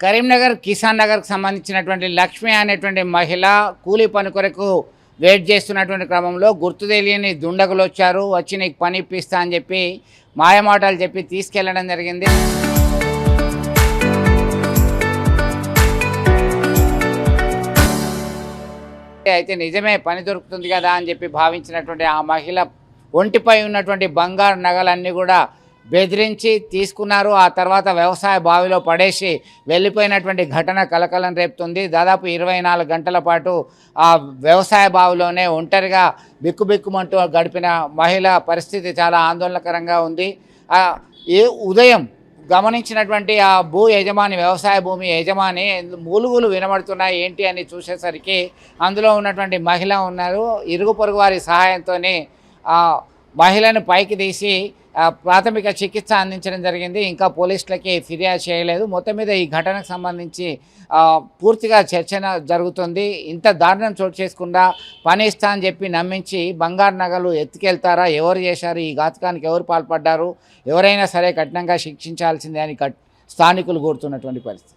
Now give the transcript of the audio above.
కరీంనగర్ కిసాన్ నగర్కి సంబంధించినటువంటి లక్ష్మి అనేటువంటి మహిళ కూలీ పని కొరకు వెయిట్ చేస్తున్నటువంటి క్రమంలో గుర్తు తెలియని దుండగులు వచ్చి నీకు పని ఇప్పిస్తా అని చెప్పి మాయమాటలు చెప్పి తీసుకెళ్లడం జరిగింది. అయితే నిజమే పని దొరుకుతుంది కదా అని చెప్పి భావించినటువంటి ఆ మహిళ ఒంటిపై ఉన్నటువంటి బంగారు నగలన్నీ కూడా బెదిరించి తీసుకున్నారు. ఆ తర్వాత వ్యవసాయ బావిలో పడేసి వెళ్ళిపోయినటువంటి ఘటన కలకలం రేపుతుంది. దాదాపు 24 గంటల పాటు ఆ వ్యవసాయ బావిలోనే ఒంటరిగా బిక్కుబిక్కుమంటూ గడిపిన మహిళ పరిస్థితి చాలా ఆందోళనకరంగా ఉంది. ఉదయం గమనించినటువంటి ఆ భూ యజమాని, వ్యవసాయ భూమి యజమాని మూలుగులు వినబడుతున్నాయి ఏంటి అని చూసేసరికి అందులో ఉన్నటువంటి మహిళ ఉన్నారు. ఇరుగు పొరుగు వారి సహాయంతోనే మహిళను పైకి తీసి ప్రాథమిక చికిత్స అందించడం జరిగింది. ఇంకా పోలీసులకి ఫిర్యాదు చేయలేదు. మొత్తం మీద ఈ ఘటనకు సంబంధించి పూర్తిగా చర్చ జరుగుతుంది. ఇంత దారుణం చోటు చేసుకుండా పని ఇస్తా అని చెప్పి నమ్మించి బంగారు నగలు ఎత్తుకెళ్తారా? ఎవరు చేశారు? ఈ ఘాతకానికి ఎవరు పాల్పడ్డారు? ఎవరైనా సరే కఠినంగా శిక్షించాల్సిందే అని స్థానికులు కోరుతున్నటువంటి పరిస్థితి.